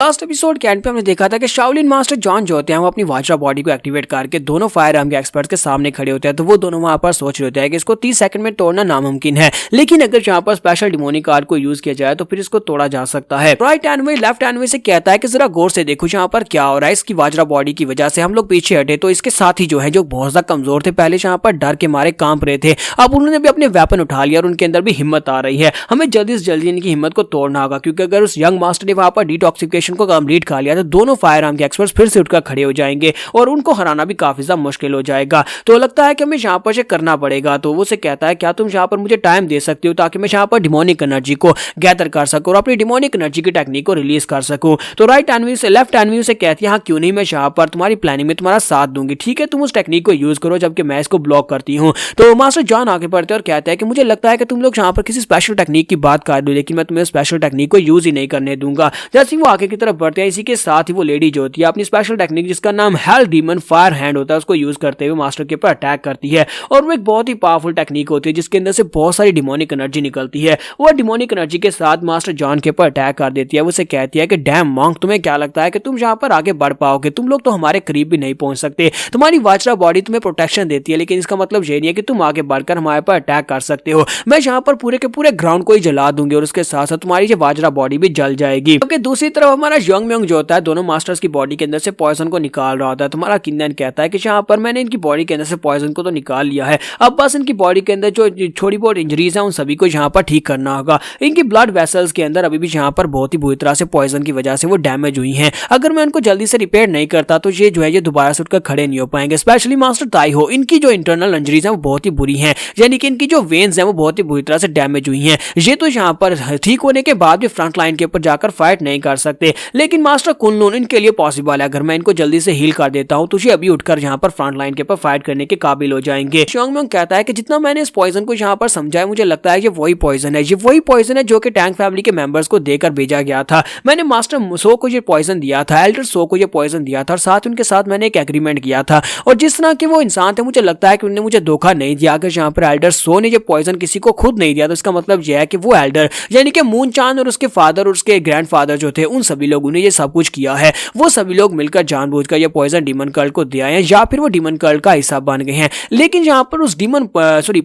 Last episode के and पे हमने देखा था कि शाओलिन मास्टर जॉन जो होते हैं वो अपनी वाजरा बॉडी को एक्टिवेट करके दोनों फायर आर्म के एक्सपर्ट्स के सामने खड़े होते हैं। तो वो दोनों वहां पर सोच रहे होते हैं कि इसको 30 सेकंड में तोड़ना नामुमकिन है, लेकिन अगर यहाँ पर स्पेशल डिमोनिक कार्ड को यूज किया जाए तो फिर इसको तोड़ा जा सकता है। राइट एनवे लेफ्ट एनवे से कहता है कि जरा गौर से देखो यहाँ पर क्या हो रहा है। इसकी वाजरा बॉडी की वजह से हम लोग पीछे हटे तो इसके साथ ही जो है जो बहुत ज्यादा कमजोर थे, पहले यहाँ पर डर के मारे कांप रहे थे, अब उन्होंने भी अपने वेपन उठा लिया और उनके अंदर भी हिम्मत आ रही है। हमें जल्दी से जल्दी इनकी हिम्मत को तोड़ना होगा, क्योंकि अगर उस यंग मास्टर ने वहां पर डिटॉक्सिफिकेशन को कंप्लीट कर लिया तो दोनों फायर आर्म के एक्सपर्ट्स फिर से उठकर खड़े हो जाएंगे और उनको हराना भी काफी ज्यादा मुश्किल हो जाएगा। तो लगता है कि हमें यहाँ पर से करना पड़ेगा। तो वो से कहता है क्या तुम यहाँ पर मुझे टाइम दे सकते हो ताकि मैं यहाँ पर डिमोनिक एनर्जी को गैदर कर सकूं और अपनी डिमोनिक एनर्जी की टेक्निक को रिलीज कर सकूं। तो राइट एनवी से लेफ्ट एनवी से कहती है हाँ क्यों नहीं, मैं यहाँ पर तुम्हारी प्लानिंग में तुम्हारा साथ दूंगी, ठीक है तुम उस टेक्निक को यूज करो जबकि मैं इसको ब्लॉक करती हूँ। तो मास्टर जॉन आगे बढ़ते और कहता है कि मुझे लगता है कि तुम लोग यहाँ पर किसी स्पेशल टेक्निक की बात कर लो, लेकिन मैं तुम्हें स्पेशल टेक्निक को यूज ही नहीं करने दूंगा। जैसे वो आगे की तरफ बढ़ते हैं, इसी के साथ ही वो लेडी जो होती है अपनी स्पेशल टेक्निक जिसका नाम हेल डीमन फायर हैंड होता है उसको यूज करते हुए मास्टर के ऊपर अटैक करती है। और वो एक बहुत ही पावरफुल टेक्निक होती है जिसके अंदर से बहुत सारी डिमोनिक एनर्जी निकलती है। वो डिमोनिक एनर्जी के साथ मास्टर जॉन के ऊपर अटैक कर देती है। वो उसे कहती है कि डैम मॉन्क, तुम्हें क्या लगता है कि तुम यहाँ पर आगे बढ़ पाओगे? तुम लोग तो हमारे करीब भी नहीं पहुंच सकते। तुम्हारी वाजरा बॉडी तुम्हें प्रोटेक्शन देती है, लेकिन इसका मतलब ये नहीं है कि तुम आगे बढ़कर हमारे पर अटैक कर सकते हो। मैं यहाँ पर पूरे के पूरे ग्राउंड को ही जला दूंगी और उसके साथ साथ तुम्हारी जो वाजरा बॉडी भी जल जाएगी। क्योंकि दूसरी तरफ हमारा यंग म्योंग जो होता है दोनों मास्टर्स की बॉडी के अंदर से पॉइजन को निकाल रहा होता है। तुम्हारा किंदन कहता है कि यहाँ पर मैंने इनकी बॉडी के अंदर से पॉइजन को तो निकाल लिया है, अब बस इनकी बॉडी के अंदर जो छोटी बहुत इंजरीज है उन सभी को यहाँ पर ठीक करना होगा। इनकी ब्लड वेसल्स के अंदर अभी भी यहाँ पर बहुत ही बुरी तरह से पॉइजन की वजह से वो डैमेज हुई हैं। अगर मैं उनको जल्दी से रिपेयर नहीं करता तो ये जो है ये दोबारा से उठकर खड़े नहीं हो पाएंगे। स्पेशली मास्टर ताई हो, इनकी जो इंटरनल इंजरीज है वो बहुत ही बुरी हैं, यानी कि इनकी जो वेन्स हैं वो बहुत ही बुरी तरह से डैमेज हुई हैं। ये तो यहाँ पर ठीक होने के बाद भी फ्रंट लाइन के ऊपर जाकर फाइट नहीं कर सकते, लेकिन मास्टर कुनलून इनके लिए पॉसिबल है। अगर मैं इनको जल्दी से हील कर देता हूं तो ये अभी उठकर यहाँ पर फ्रंट लाइन के ऊपर फाइट करने के काबिल हो जाएंगे। शोंग म्योंग कहता है कि जितना मैंने इस पॉइजन को यहाँ पर समझा है मुझे लगता है ये वही पॉइजन है, ये वही पॉइजन है जो कि टैंक फैमिली के मेंबर्स को देकर भेजा गया था। मैंने मास्टर सो को ये पॉइजन दिया था, एल्डर सो को ये पॉइजन दिया था और साथ उनके साथ मैंने एक एग्रीमेंट किया था। और जिस तरह के वो इंसान थे मुझे लगता है कि उन्होंने मुझे धोखा नहीं दिया। अगर यहाँ पर एल्डर सो ने ये पॉइजन किसी को खुद नहीं दिया तो इसका मतलब यह है कि वो एल्डर यानी कि मून चांद और उसके फादर और उसके ग्रैंडफादर जो थे उन सभी लोगों ने ये सब कुछ किया है। वो सभी लोग मिलकर जानबूझकर ये पॉइजन डीमन कल्ट को दे आए हैं या फिर वो डीमन कल्ट का हिस्सा बन गए हैं। लेकिन यहाँ पर उस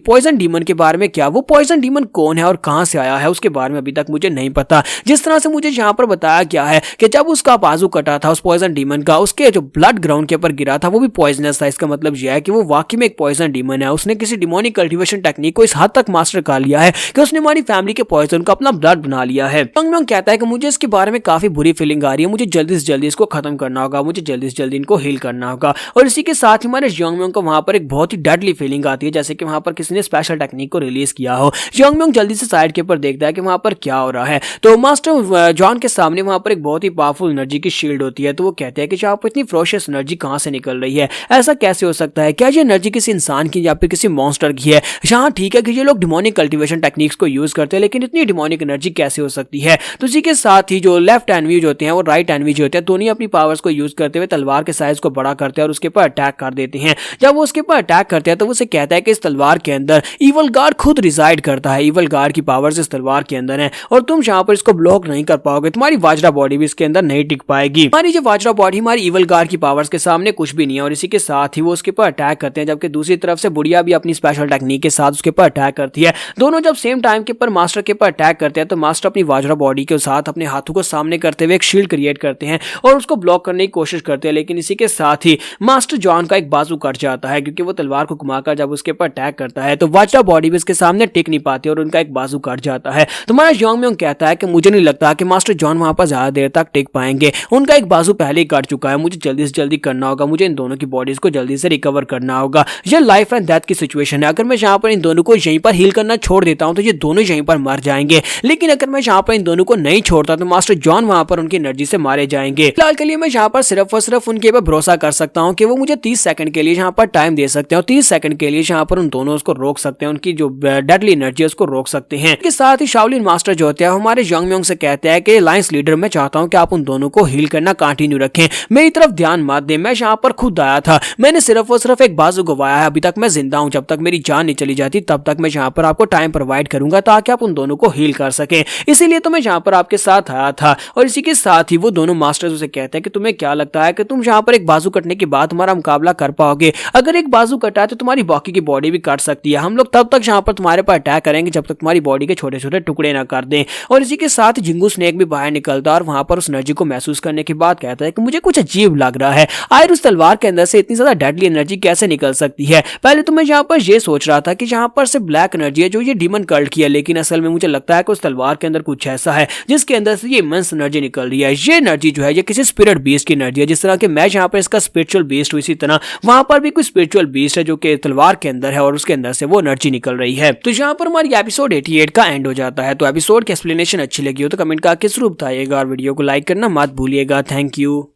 पॉइजन डीमन के बारे में क्या, वो पॉइजन डीमन कौन है और कहां से आया है उसके बारे में अभी तक मुझे नहीं पता। जिस तरह से मुझे यहाँ पर बताया गया है कि जब उसका बाजू कटा था उस पॉइजन डीमन का, उसके जो ब्लड ग्राउंड के ऊपर गिरा था वो भी पॉइजनस था। इसका मतलब यह है कि वो वाकई में एक पॉइजन डीमन है। उसने किसी डिमोनिक कल्टीवेशन टेक्निक को इस हद तक मास्टर कर लिया है कि उसने हमारी फैमिली के पॉइजन को अपना ब्लड बना लिया है। यंग म्योंग कहता है कि मुझे इसके बारे में काफी बुरी फीलिंग आ रही है, मुझे जल्दी से जल्दी इसको खत्म करना होगा, मुझे जल्दी से जल्दी इनको हील करना होगा। और इसी के साथ ही हमारे यंग म्योंग को वहां पर एक बहुत ही डेडली फीलिंग आती है, जैसे कि वहां पर किसी ने स्पेशल टेक्निक को रिलीज किया हो। यंग म्योंग जल्दी से साइड के ऊपर देखता है कि वहां पर क्या हो रहा है। तो मास्टर जॉन के सामने वहां पर एक बहुत ही पावरफुल एनर्जी की शील्ड होती है। तो वो कहते हैं कि यहाँ पर इतनी फ्रोशियस एनर्जी कहां से निकल रही है, ऐसा कैसे हो सकता है? क्या ये एनर्जी किसी इंसान की या फिर किसी मॉन्स्टर की है? यहाँ ठीक है कि ये लोग डिमोनिक कल्टीवेशन टेक्निक्स को यूज करते हैं, लेकिन इतनी डिमोनिक एनर्जी कैसे हो सकती है? तो इसी के साथ ही जो लेफ्ट एनवी जो होते हैं वो राइट एनवी जो होते हैं दोनों अपनी पावर्स को यूज करते हुए तलवार के साइज को बड़ा करते हैं और उसके ऊपर अटैक कर देते हैं। जब वो उसके ऊपर अटैक करते हैं तो वो उसे कहता है कि इस तलवार के अंदर इवल गार्ड खुद रिजाइड करता है, इवल गार्ड की पावर्स इस तलवार के अंदर है और तुम यहाँ पर इसको ब्लॉक नहीं कर पाओगे, तुम्हारी वाजरा बॉडी भी इसके अंदर नहीं टिक पाएगी। हमारी जो वाजरा बॉडी हमारी इवल गार्ड की पावर्स के सामने कुछ भी नहीं है। और इसी के साथ ही वो उसके ऊपर अटैक करते हैं, जबकि दूसरी तरफ से बुढ़िया भी अपनी स्पेशल टेक्निक के साथ उसके ऊपर अटैक करती है। दोनों जब सेम टाइम के ऊपर मास्टर के ऊपर अटैक करते हैं तो मास्टर अपनी वाजरा बॉडी के साथ अपने हाथों को सामने करते हुए एक शील्ड क्रिएट करते हैं और उसको ब्लॉक करने की कोशिश करते हैं। लेकिन इसी के साथ ही मास्टर जॉन का एक बाजू कट जाता है, क्योंकि वो तलवार को घुमाकर जब उसके ऊपर अटैक करता है तो वाजरा बॉडी भी इसके सामने टिक नहीं पाती और उनका एक बाजू कट जाता है। तो हमारा यंग म्योंग कहता है कि मुझे नहीं लगता कि मास्टर जॉन वहां पर ज्यादा देर तक टिक पाएंगे, उनका एक बाजू पहले ही कट चुका है, मुझे जल्दी से जल्दी करना होगा, मुझे इन दोनों की बॉडीज को जल्दी से रिकवर करना होगा। ये लाइफ एंड डेथ की सिचुएशन है, अगर मैं यहाँ पर इन दोनों को यहीं पर हील करना छोड़ देता हूँ तो ये दोनों यहीं पर मर जाएंगे, लेकिन अगर मैं यहाँ पर इन दोनों को नहीं छोड़ता तो मास्टर जॉन वहां पर उनकी एनर्जी से मारे जाएंगे। फिलहाल के लिए मैं यहाँ पर सिर्फ और सिर्फ उनके ऊपर भरोसा कर सकता हूँ कि वो मुझे 30 सेकंड के लिए यहाँ पर टाइम दे सकते हैं और 30 सेकंड के लिए यहाँ पर उन दोनों को रोक सकते हैं, उनकी जो डेडली एनर्जी है उसको रोक सकते हैं। इसके साथ ही शाओलिन मास्टर जो होते हैं हमारे यंग म्योंग से कहते हैं कि लाइंस लीडर मैं चाहता हूँ कि आप उन दोनों को हील करना कंटिन्यू रखें, मेरी तरफ ध्यान मत दें। मैं यहाँ पर खुद आया था, मैंने सिर्फ और सिर्फ एक बाजू गवाया है, अभी तक मैं जिंदा हूँ, जब तक मेरी जान नहीं चली जाती तब तक मैं यहाँ पर आपको टाइम प्रोवाइड करूंगा ताकि आप उन दोनों को हील कर सकें। इसीलिए तो मैं यहाँ पर आपके साथ आया था। और इसी के साथ ही वो दोनों मास्टर्स उसे कहते हैं कि तुम्हें क्या लगता है कि तुम यहाँ पर एक बाजू कटने के बाद हमारा मुकाबला कर पाओगे? अगर एक बाजू कटा है तो तुम्हारी बाकी की बॉडी भी कट सकती है। हम लोग तब तक यहाँ पर तुम्हारे पर अटैक करेंगे जब तक तुम्हारी बॉडी के छोटे छोटे टुकड़े ना कर दें। और इसी के साथ जिंगू स्नेक भी बाहर निकलता है और वहां पर उस एनर्जी को महसूस करने के बाद कहता है कि मुझे कुछ अजीब लग रहा है, आखिर उस तलवार के अंदर से इतनी ज्यादा डेडली एनर्जी कैसे निकल सकती है? पहले तो मैं यहाँ पर ये सोच रहा था कि यहाँ पर से ब्लैक एनर्जी है जो ये डीमन कल्ट की है, लेकिन असल में मुझे लगता है कि उस तलवार के अंदर कुछ ऐसा है जिसके अंदर से ये इमेंस एनर्जी निकल रही है। ये एनर्जी जो है ये किसी स्पिरिट बीस्ट की एनर्जी है। जिस तरह के मैं यहाँ पर इसका स्पिरिचुअल बीस्ट हूँ, इसी तरह वहां पर भी कोई स्पिरिचुअल बीस्ट है जो कि तलवार के अंदर है और उसके अंदर से वो एनर्जी निकल रही है। तो यहाँ पर हमारी एपिसोड 88 का एंड हो जाता है। तो एपिसोड की एक्सप्लेनेशन अच्छी लगी हो तो कमेंट करके जरूर बताइएगा और वीडियो को लाइक करना मत भूलिएगा। Thank you.